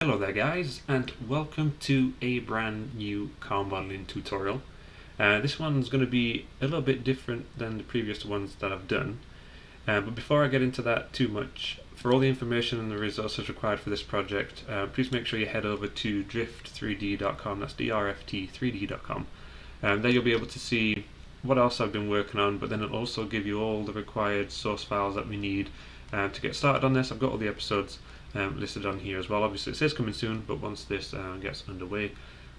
Hello there guys, and welcome to a brand new car modeling tutorial. This one's going to be a little bit different than the previous ones that I've done, but before I get into that too much, for all the information and the resources required for this project, please make sure you head over to drift3d.com, that's drft3d.com. There you'll be able to see what else I've been working on, but then it'll also give you all the required source files that we need to get started on this. I've got all the episodes listed on here as well. Obviously it says coming soon, but once this gets underway,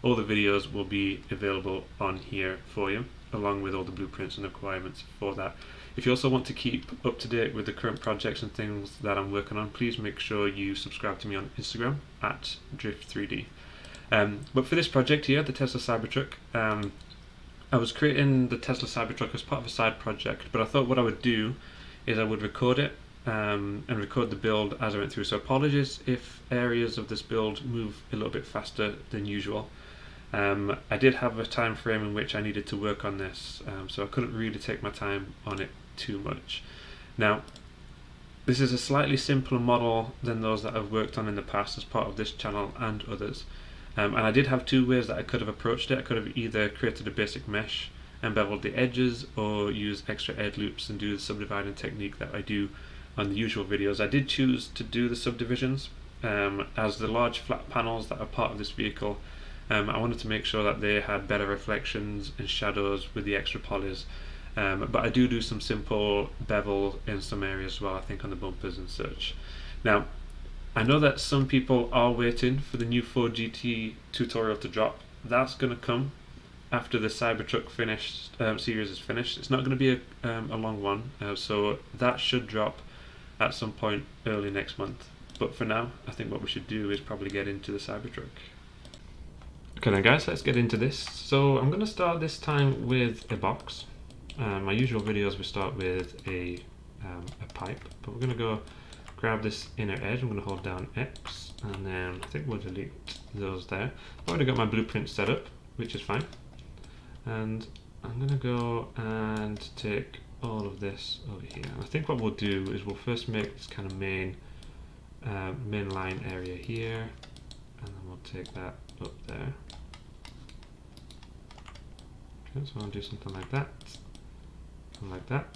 all the videos will be available on here for you, along with all the blueprints and requirements for that. If you also want to keep up to date with the current projects and things that I'm working on, please make sure you subscribe to me on Instagram at drift3d. But for this project here, the Tesla Cybertruck, I was creating the Tesla Cybertruck as part of a side project, but I thought what I would do is I would record it and record the build as I went through. So apologies if areas of this build move a little bit faster than usual. I did have a time frame in which I needed to work on this, so I couldn't really take my time on it too much. Now, this is a slightly simpler model than those that I've worked on in the past as part of this channel and others. And I did have two ways that I could have approached it. I could have either created a basic mesh and beveled the edges, or use extra edge loops and do the subdividing technique that I do on the usual videos. I did choose to do the subdivisions as the large flat panels that are part of this vehicle. I wanted to make sure that they had better reflections and shadows with the extra polys. But I do some simple bevel in some areas as well, I think on the bumpers and such. Now, I know that some people are waiting for the new Ford GT tutorial to drop. That's going to come after the Cybertruck series is finished. It's not going to be a long one, so that should drop at some point early next month. But for now, I think what we should do is probably get into the Cybertruck. Okay then guys, let's get into this. So I'm going to start this time with a box. My usual videos we start with a pipe, but we're going to go grab this inner edge. I'm going to hold down X, and then I think we'll delete those there. I've already got my blueprint set up, which is fine. And I'm going to go and take all of this over here. And I think what we'll do is we'll first make this kind of main line area here, and then we'll take that up there. Okay, so I'll do something like that, and like that.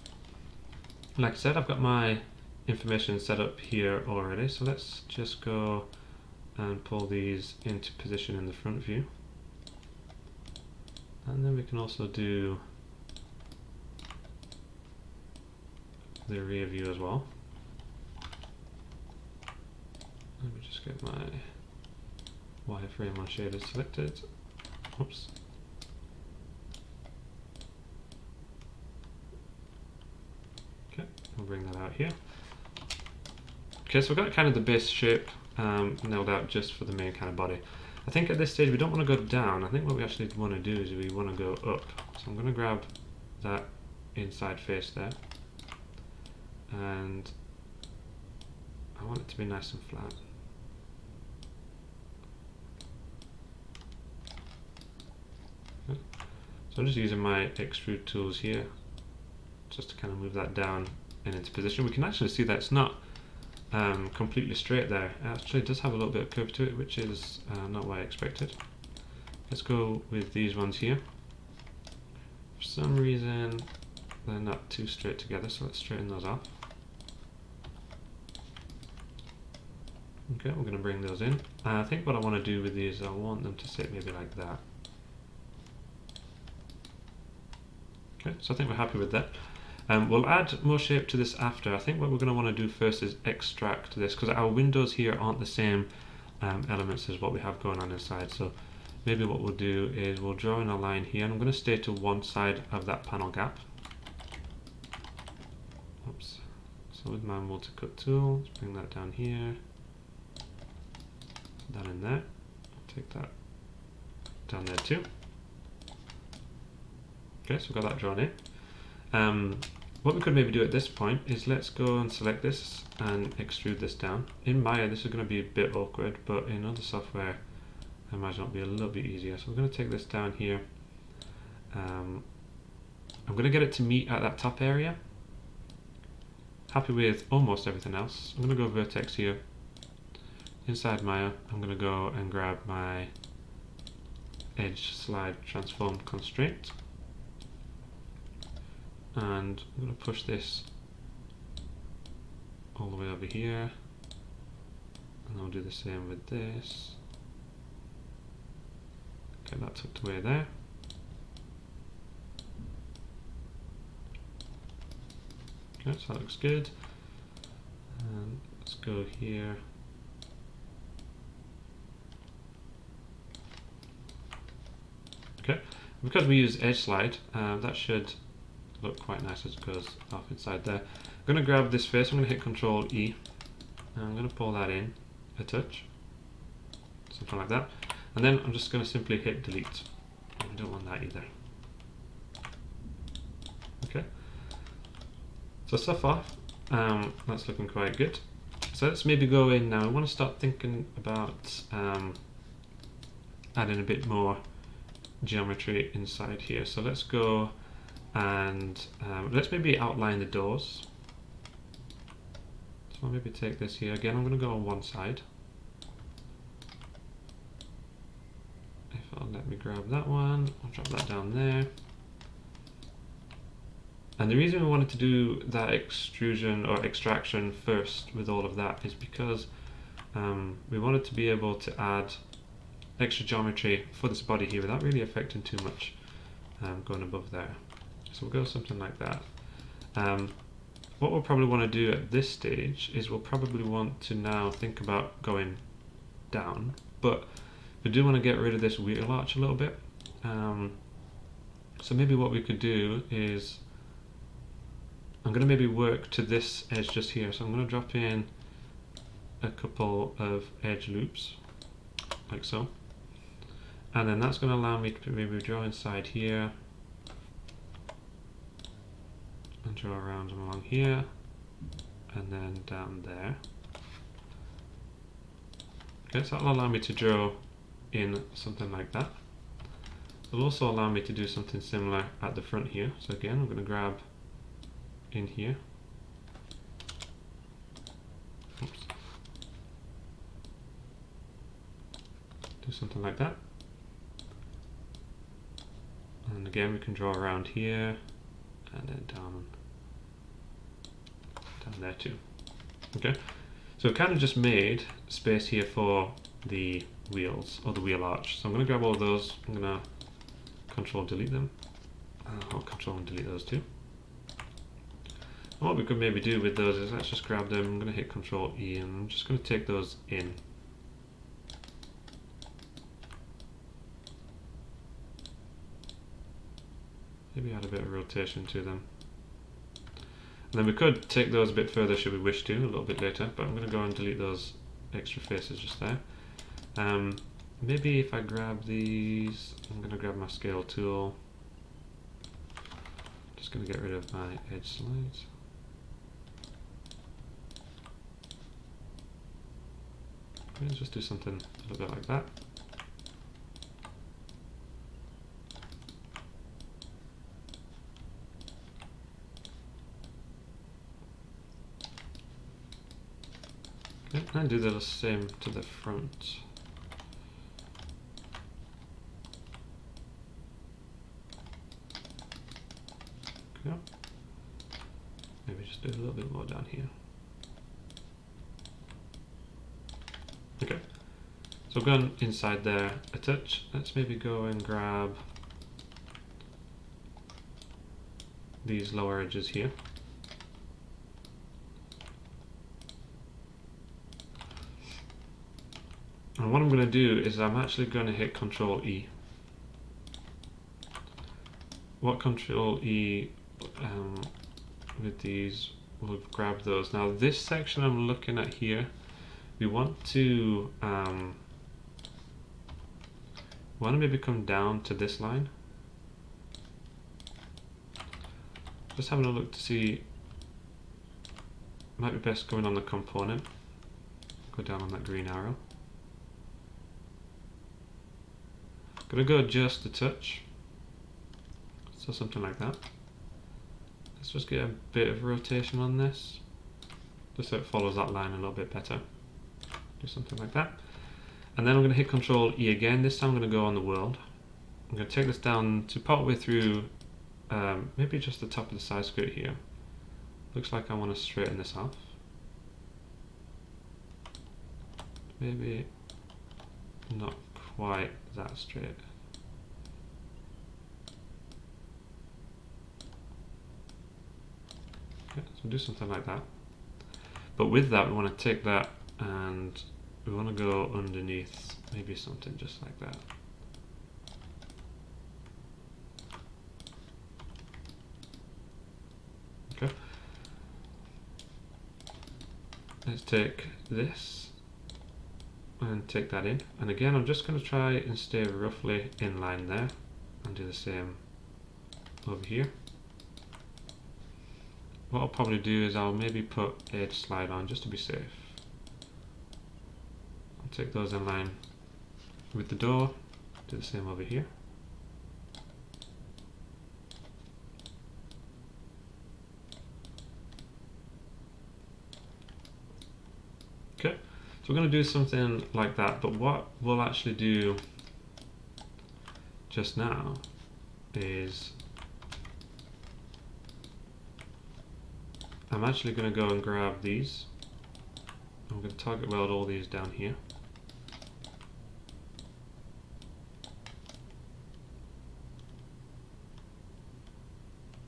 Like I said, I've got my information set up here already, so let's just go and pull these into position in the front view. And then we can also do the rear view as well. Let me just get my wireframe on shaders selected. Oops. Okay, we'll bring that out here. Okay, so we've got kind of the base shape nailed out just for the main kind of body. I think at this stage we don't want to go down. I think what we actually want to do is we want to go up. So I'm going to grab that inside face there, and I want it to be nice and flat. Okay. So I'm just using my extrude tools here just to kind of move that down and into position. We can actually see that it's not completely straight there. It actually does have a little bit of curve to it, which is not what I expected. Let's go with these ones here. For some reason they're not too straight together, so let's straighten those off. Okay, we're going to bring those in. I think what I want to do with these, I want them to sit maybe like that. Okay, so I think we're happy with that. We'll add more shape to this after. I think what we're going to want to do first is extract this, because our windows here aren't the same elements as what we have going on inside. So maybe what we'll do is we'll draw in a line here, and I'm going to stay to one side of that panel gap. Oops. So with my multi-cut tool, let's bring that down here. Put that in there. I'll take that down there too. Okay, so we've got that drawn in. What we could maybe do at this point is let's go and select this and extrude this down. In Maya this is going to be a bit awkward, but in other software I imagine it'll be a little bit easier. So we're going to take this down here. I'm going to get it to meet at that top area. Happy with almost everything else. I'm going to go vertex here, inside Maya, I'm going to go and grab my edge slide transform constraint, and I'm going to push this all the way over here, and I'll do the same with this. Get that tucked away there. Okay, so that looks good. And let's go here. Okay, because we use edge slide, that should look quite nice as it goes off inside there. I'm going to grab this face, I'm going to hit Control E, and I'm going to pull that in a touch, something like that. And then I'm just going to simply hit delete. I don't want that either. Okay. So far, that's looking quite good. So let's maybe go in now. I want to start thinking about adding a bit more geometry inside here. So let's go and let's maybe outline the doors. So I'll maybe take this here. Again, I'm going to go on one side. If it'll let me grab that one, I'll drop that down there. And the reason we wanted to do that extrusion or extraction first with all of that is because we wanted to be able to add extra geometry for this body here without really affecting too much going above there. So we'll go something like that. What we'll probably want to do at this stage is we'll probably want to now think about going down, but we do want to get rid of this wheel arch a little bit. So maybe what we could do is I'm going to maybe work to this edge just here. So I'm going to drop in a couple of edge loops, like so. And then that's going to allow me to maybe draw inside here and draw around and along here and then down there. Okay, so that'll allow me to draw in something like that. It'll also allow me to do something similar at the front here. So again, I'm going to grab in here. Oops. Do something like that. And again, we can draw around here and then down there too. Okay, so we've kind of just made space here for the wheels or the wheel arch. So I'm going to grab all of those. I'm going to Control delete them. I'll Control and delete those too. What we could maybe do with those is let's just grab them. I'm going to hit Control E and I'm just going to take those in. Maybe add a bit of rotation to them. And then we could take those a bit further should we wish to, a little bit later, but I'm going to go and delete those extra faces just there. Maybe if I grab these, I'm going to grab my scale tool. Just going to get rid of my edge slides. Let's just do something a little bit like that. Okay, and do the same to the front. Okay. Maybe just do a little bit more down here. Okay, so I've gone inside there a touch. Let's maybe go and grab these lower edges here. And what I'm going to do is I'm actually going to hit Control E. What Control E with these will grab those. Now this section I'm looking at here, we want to maybe come down to this line. Just having a look to see, might be best going on the component. Go down on that green arrow. Gonna go just a touch, so something like that. Let's just get a bit of rotation on this, just so it follows that line a little bit better. do something like that. And then I'm going to hit Control E again. This time I'm going to go on the world. I'm going to take this down to partway through, maybe just the top of the side skirt here. Looks like I want to straighten this off. Maybe not quite that straight. Okay, so we'll do something like that. But with that, we want to take that and we want to go underneath, maybe something just like that. Okay. Let's take this and take that in. And again, I'm just going to try and stay roughly in line there and do the same over here. What I'll probably do is I'll maybe put edge slide on just to be safe. I'll take those in line with the door, do the same over here. Okay, so we're going to do something like that, but what we'll actually do just now is I'm actually going to go and grab these. I'm going to target weld all these down here.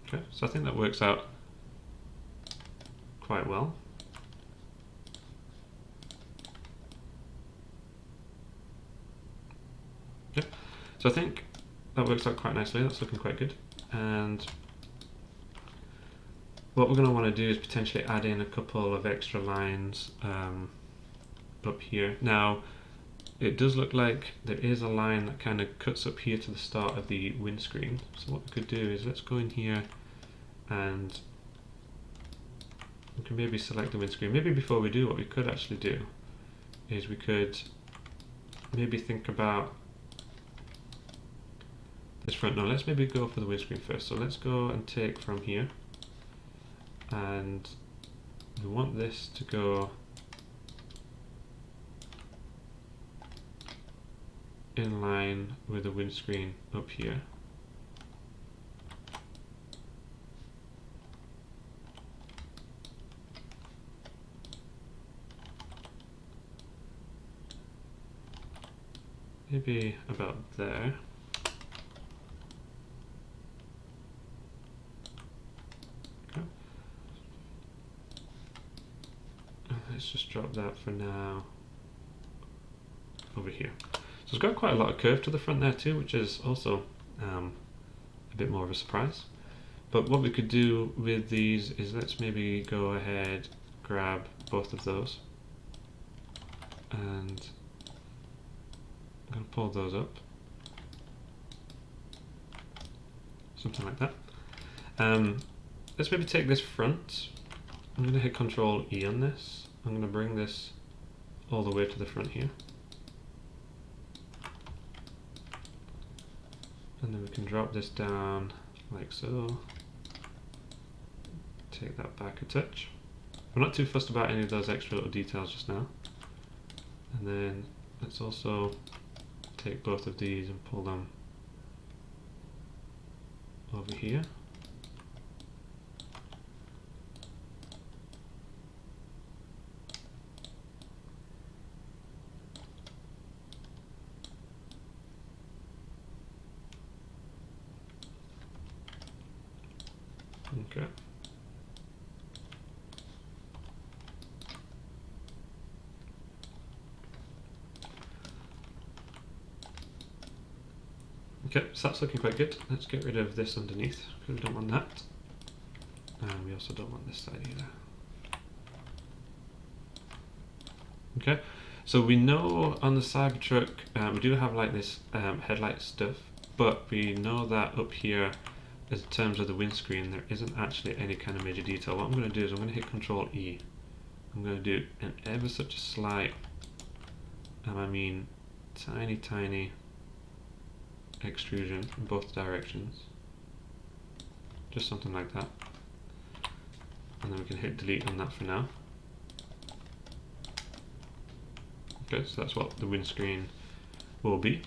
Okay, so I think that works out quite well. Okay, so I think that works out quite nicely. That's looking quite good. And what we're going to want to do is potentially add in a couple of extra lines up here. Now, it does look like there is a line that kind of cuts up here to the start of the windscreen. So what we could do is let's go in here and we can maybe select the windscreen. Maybe before we do, what we could actually do is we could maybe think about this front. No, let's maybe go for the windscreen first. So let's go and take from here, and we want this to go in line with the windscreen up here. Maybe about there. Okay. Let's just drop that for now over here. So it's got quite a lot of curve to the front there too, which is also a bit more of a surprise. But what we could do with these is let's maybe go ahead, grab both of those, and I'm going to pull those up, something like that. Let's maybe take this front. I'm going to hit Control E on this. I'm going to bring this all the way to the front here. And then we can drop this down like so. Take that back a touch. We're not too fussed about any of those extra little details just now. And then let's also take both of these and pull them over here. Okay. Okay, so that's looking quite good. Let's get rid of this underneath because we don't want that. And we also don't want this side either. Okay, so we know on the Cybertruck we do have like this headlight stuff, but we know that up here in terms of the windscreen there isn't actually any kind of major detail. What I'm going to do is I'm going to hit Control E. I'm going to do an ever such a slight, and I mean tiny extrusion in both directions, just something like that, and then we can hit delete on that for now. Okay, so that's what the windscreen will be.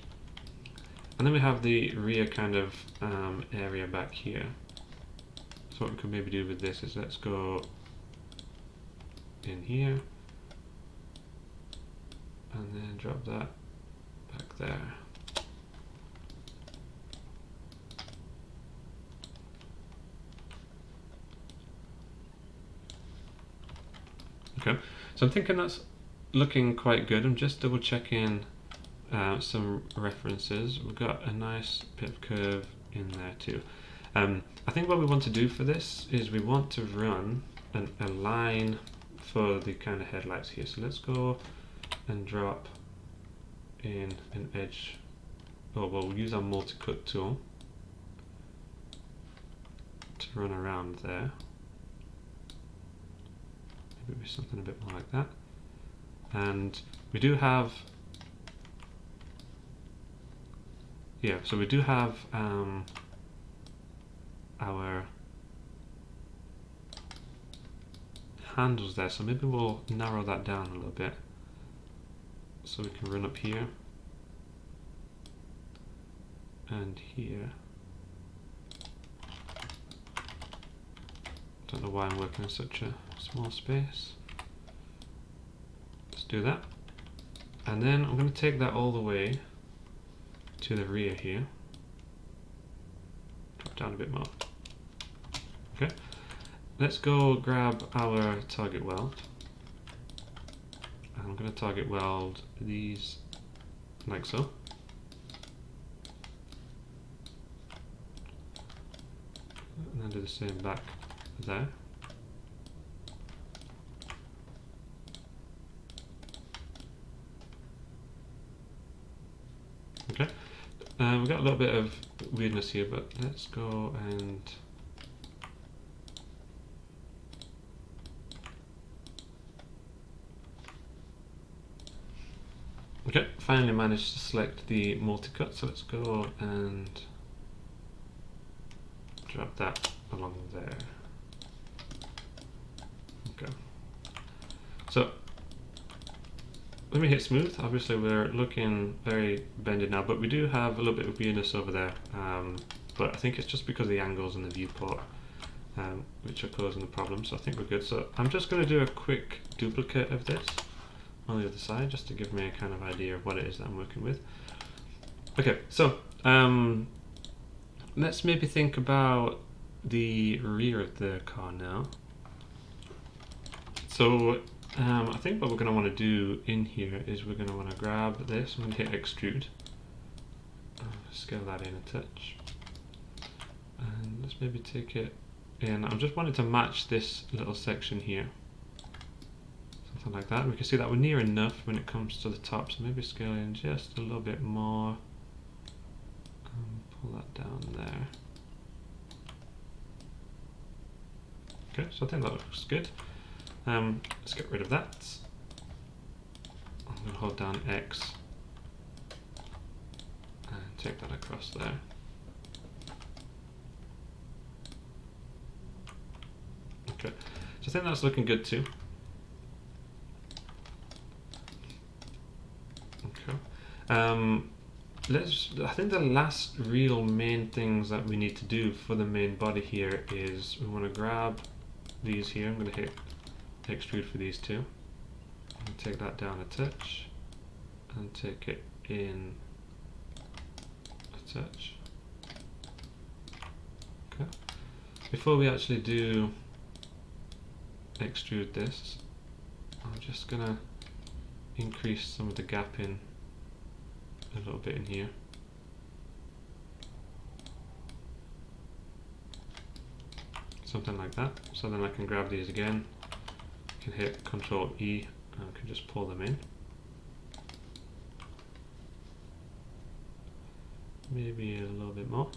And then we have the rear kind of area back here. So what we could maybe do with this is let's go in here and then drop that back there. Okay, so I'm thinking that's looking quite good. I'm just double checking some references. We've got a nice bit of curve in there too. I think what we want to do for this is we want to run a line for the kind of headlights here. So let's go and drop in an edge. Oh, well, we'll use our multi-cut tool to run around there. Maybe something a bit more like that. And we do have, yeah, so we do have our handles there, so maybe we'll narrow that down a little bit so we can run up here and here. Don't know why I'm working in such a small space. Let's do that. And then I'm going to take that all the way to the rear here. Drop down a bit more. Okay. Let's go grab our target weld. I'm going to target weld these like so. And then do the same back there. Okay, we've got a little bit of weirdness here, but let's go and okay, finally managed to select the multi-cut, so let's go and drop that along there. Okay, so let me hit smooth. Obviously we're looking very bended now, but we do have a little bit of weirdness over there, but I think it's just because of the angles in the viewport which are causing the problem, so I think we're good. So I'm just going to do a quick duplicate of this on the other side just to give me a kind of idea of what it is that I'm working with. Okay, so let's maybe think about the rear of the car now. So I think what we're going to want to do in here is we're going to want to grab this. I'm going to hit extrude, scale that in a touch, and let's maybe take it in. I'm just wanting to match this little section here, something like that. We can see that we're near enough when it comes to the top, so maybe scale in just a little bit more, pull that down there. Okay, so I think that looks good. Let's get rid of that. I'm going to hold down X and take that across there. Okay, so I think that's looking good too. Okay, I think the last real main things that we need to do for the main body here is we want to grab these here. I'm going to hit extrude for these two, and take that down a touch and take it in a touch. Okay, before we actually do extrude this, I'm just gonna increase some of the gap in a little bit in here. Something like that, so then I can grab these again, can hit Control E and can just pull them in. Maybe a little bit more.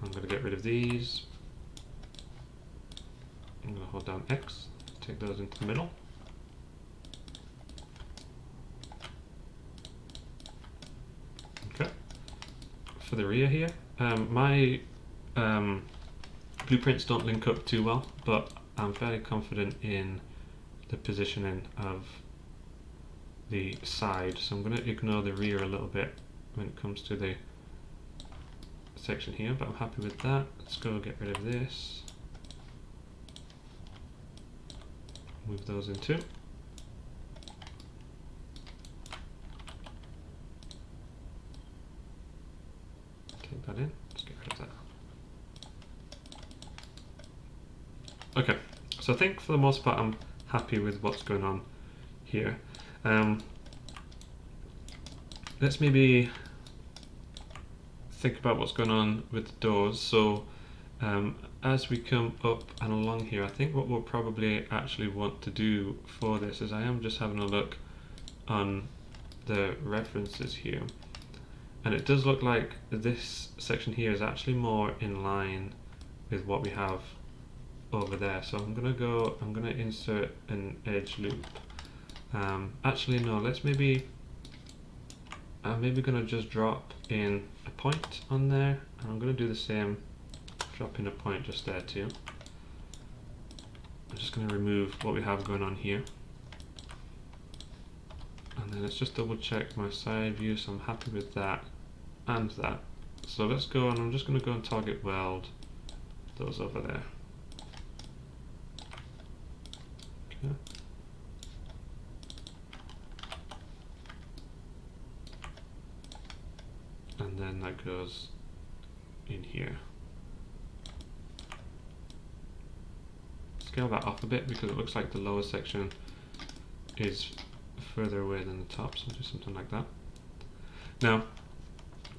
I'm going to get rid of these. I'm going to hold down X, take those into the middle. Okay. For the rear here, my blueprints don't link up too well, but I'm fairly confident in the positioning of the side, so I'm going to ignore the rear a little bit when it comes to the section here, but I'm happy with that. Let's go get rid of this. Move those in too. Take that in. Let's get rid of that. Okay, so I think for the most part I'm happy with what's going on here. Let's maybe think about what's going on with the doors. So as we come up and along here, I think what we'll probably actually want to do for this is I am just having a look on the references here, and it does look like this section here is actually more in line with what we have over there. So I'm gonna insert an edge loop. Actually no, I'm maybe gonna just drop in a point on there, and I'm gonna do the same, drop in a point just there too. I'm just gonna remove what we have going on here. And then let's just double check my side view, so I'm happy with that and that. So let's go, and I'm just gonna go and target weld those over there. Okay. And then that goes in here. Scale that off a bit because it looks like the lower section is further away than the top, so I'll do something like that. Now,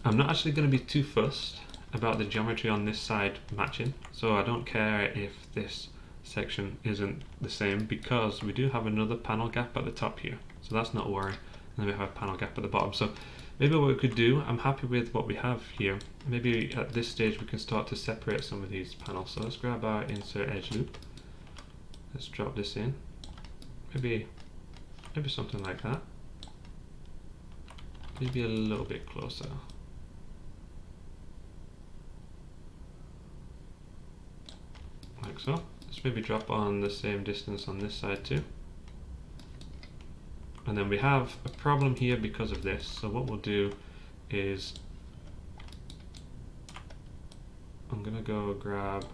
I'm not actually going to be too fussed about the geometry on this side matching, so I don't care if this section isn't the same, because we do have another panel gap at the top here, so that's not a worry. And then we have a panel gap at the bottom. So maybe what we could do, I'm happy with what we have here. Maybe at this stage we can start to separate some of these panels. So let's grab our insert edge loop. Let's drop this in. Maybe something like that. Maybe a little bit closer. Like so. Let's maybe drop on the same distance on this side too. And then we have a problem here because of this. So what we'll do is I'm gonna go grab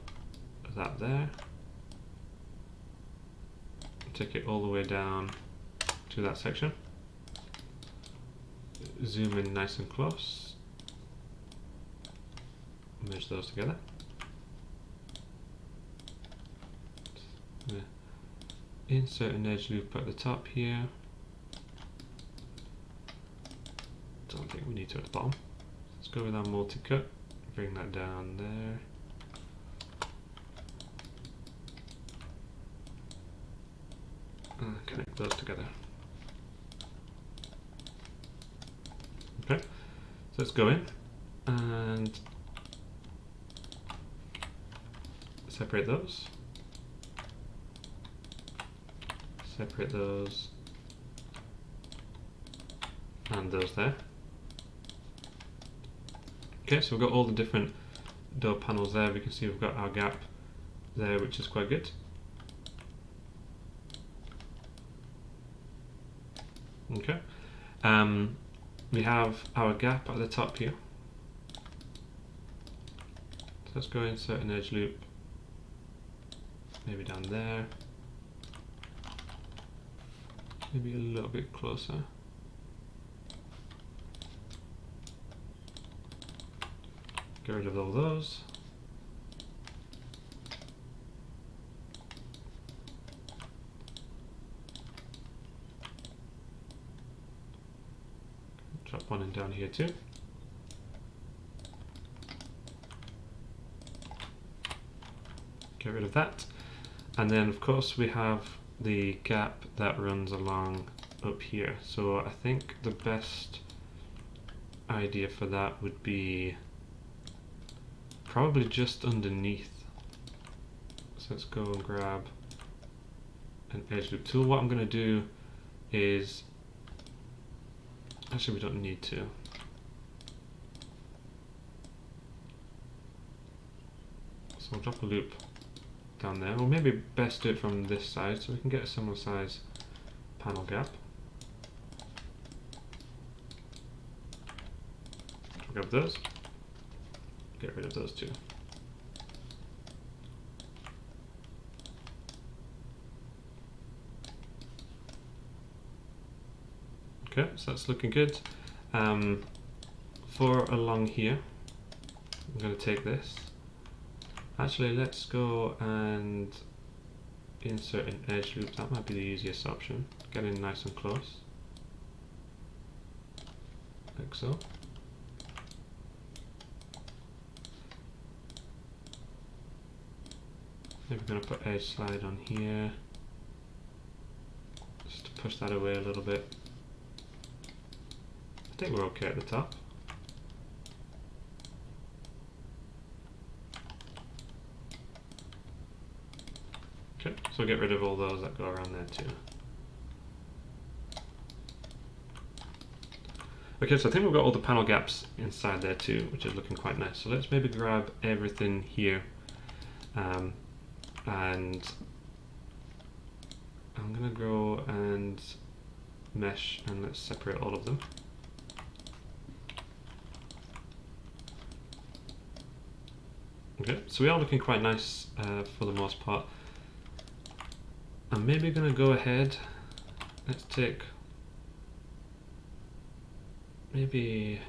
that there, take it all the way down to that section, zoom in nice and close, merge those together. Insert an edge loop at the top here. Don't think we need to at the bottom. Let's go with our multi-cut, bring that down there. And connect those together. Okay, so let's go in and separate those. Separate those and those there. Okay, so we've got all the different door panels there. We can see we've got our gap there, which is quite good. Okay, we have our gap at the top here. So let's go insert an edge loop, maybe down there, maybe a little bit closer. Get rid of all those. Drop one in down here too. Get rid of that. And then of course we have the gap that runs along up here. So I think the best idea for that would be probably just underneath. So let's go and grab an edge loop tool. What I'm going to do is, actually we don't need to. So we'll drop a loop down there. Or maybe best do it from this side so we can get a similar size panel gap. Grab those, get rid of those two. Okay, so that's looking good. For along here, I'm going to take this. Actually, let's go and insert an edge loop. That might be the easiest option. Get in nice and close, like so. Maybe we're going to put edge slide on here, just to push that away a little bit. I think we're okay at the top. Okay, so get rid of all those that go around there too. Okay, so I think we've got all the panel gaps inside there too, which is looking quite nice. So let's maybe grab everything here, and I'm gonna go and mesh, and let's separate all of them. Okay, so we are looking quite nice for the most part. I'm maybe going to go ahead, let's take maybe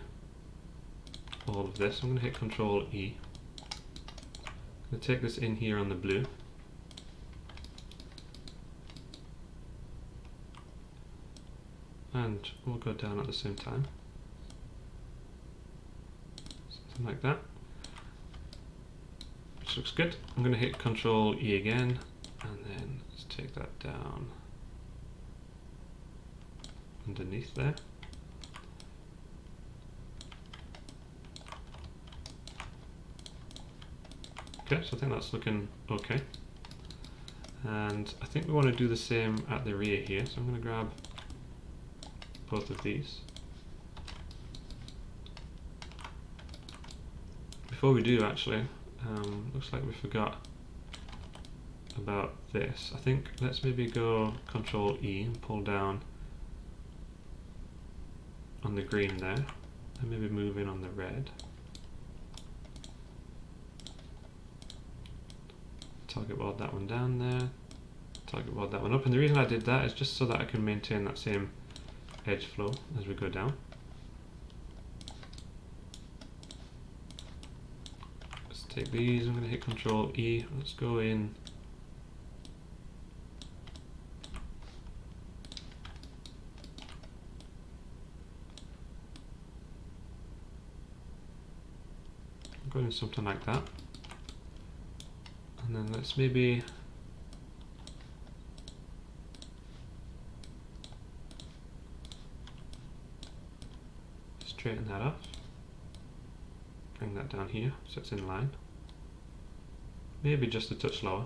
all of this. I'm going to hit Control E. I'm going to take this in here on the blue. And we'll go down at the same time. Something like that. Which looks good. I'm going to hit Control E again, and then let's take that down underneath there. Okay, so I think that's looking okay. And I think we want to do the same at the rear here, so I'm going to grab both of these. Before we do, actually, looks like we forgot about this. I think let's maybe go Control E and pull down on the green there, and maybe move in on the red. Target weld that one down there, target weld that one up, and the reason I did that is just so that I can maintain that same edge flow as we go down. Let's take these, I'm going to hit Control E, let's go in something like that, and then let's maybe straighten that up, bring that down here so it's in line, maybe just a touch lower.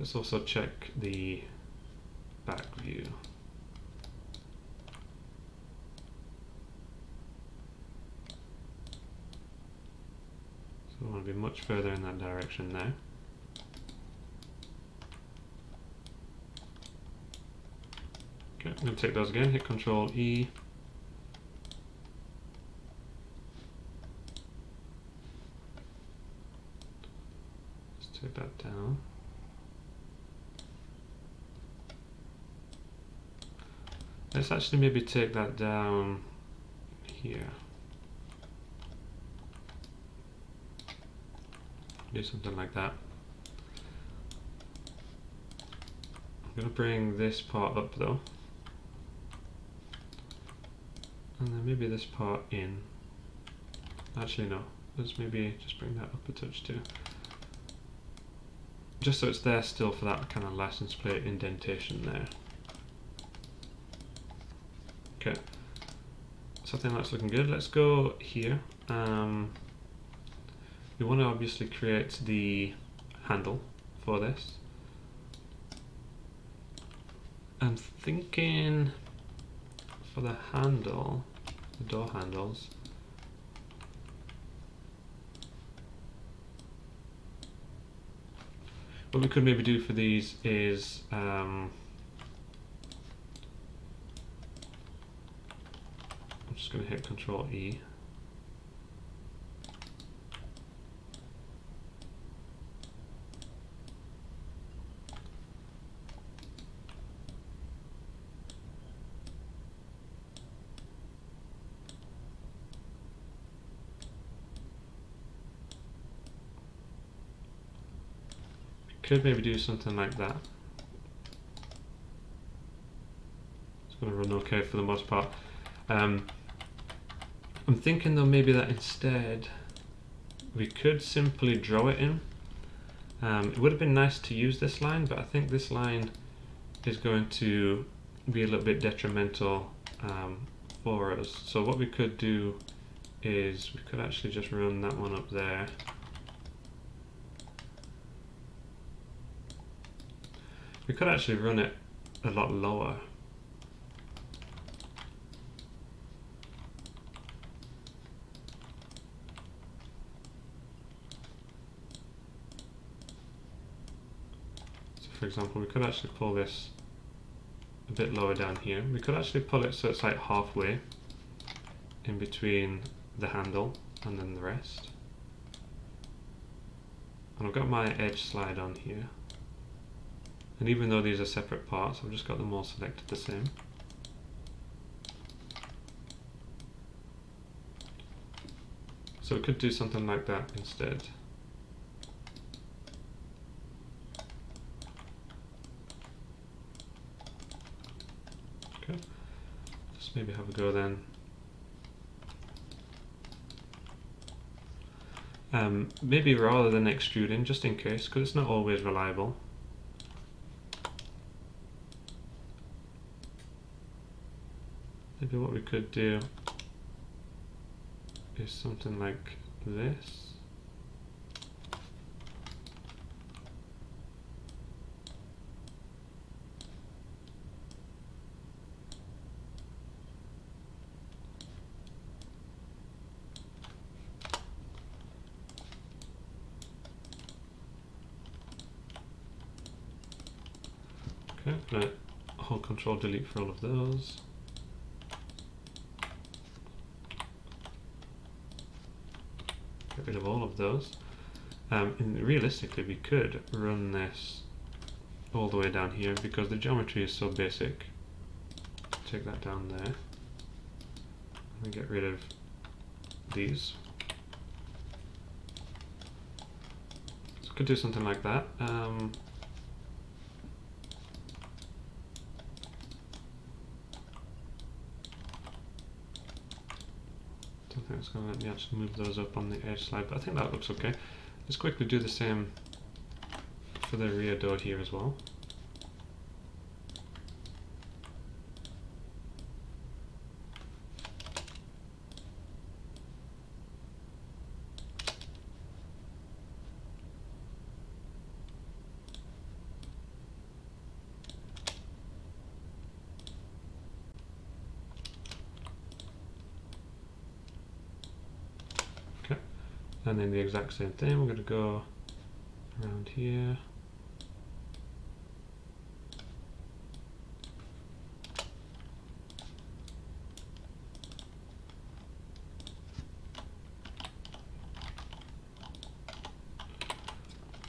Let's also check the back view. So we want to be much further in that direction now. Okay, I'm going to take those again, hit Control E. Let's take that down. Let's actually maybe take that down here. Do something like that. I'm going to bring this part up though. And then maybe this part in. Actually no, let's maybe just bring that up a touch too. Just so it's there still for that kind of license plate indentation there. Okay, so I think that's looking good. Let's go here. We want to obviously create the handle for this. I'm thinking for the handle, the door handles, What we could maybe do for these is I'm just going to hit Control E. Could maybe do something like that. It's going to run okay for the most part. I'm thinking though maybe that instead we could simply draw it in. It would have been nice to use this line, but I think this line is going to be a little bit detrimental for us. So what we could do is we could actually just run that one up there. We could actually run it a lot lower. So for example, we could actually pull this a bit lower down here. We could actually pull it so it's like halfway in between the handle and then the rest. And I've got my edge slide on here. And even though these are separate parts, I've just got them all selected the same. So we could do something like that instead. Okay, just maybe have a go then. Maybe rather than extruding, just in case, because it's not always reliable. Maybe what we could do is something like this. Okay, I'm going to hold Control Delete for all of those. Get rid of all of those. And realistically, we could run this all the way down here because the geometry is so basic. Take that down there and get rid of these. So we could do something like that. Don't think it's going to let me actually move those up on the edge slide, but I think that looks okay. Let's quickly do the same for the rear door here as well. And then the exact same thing, we're going to go around here.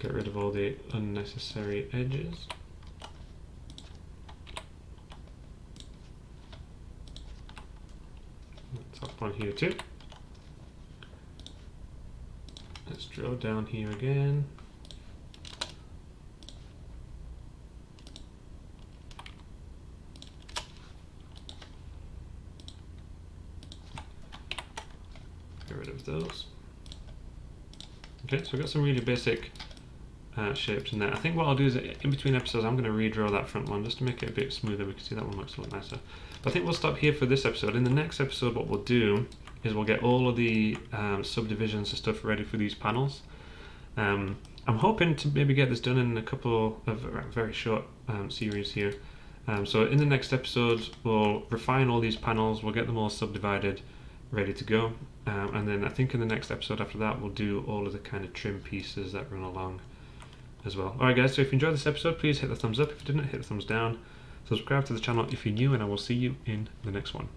Get rid of all the unnecessary edges. Top one here too. Let's drill down here again. Get rid of those. Okay, so we've got some really basic shapes in there. I think what I'll do is in between episodes I'm going to redraw that front one just to make it a bit smoother. We can see that one looks a lot nicer. But I think we'll stop here for this episode. In the next episode what we'll do is we'll get all of the subdivisions and stuff ready for these panels. I'm hoping to maybe get this done in a couple of very short series here. So in the next episode we'll refine all these panels, we'll get them all subdivided, ready to go. And then I think in the next episode after that we'll do all of the kind of trim pieces that run along as well. Alright guys, so if you enjoyed this episode, please hit the thumbs up. If you didn't, hit the thumbs down. Subscribe to the channel if you're new, and I will see you in the next one.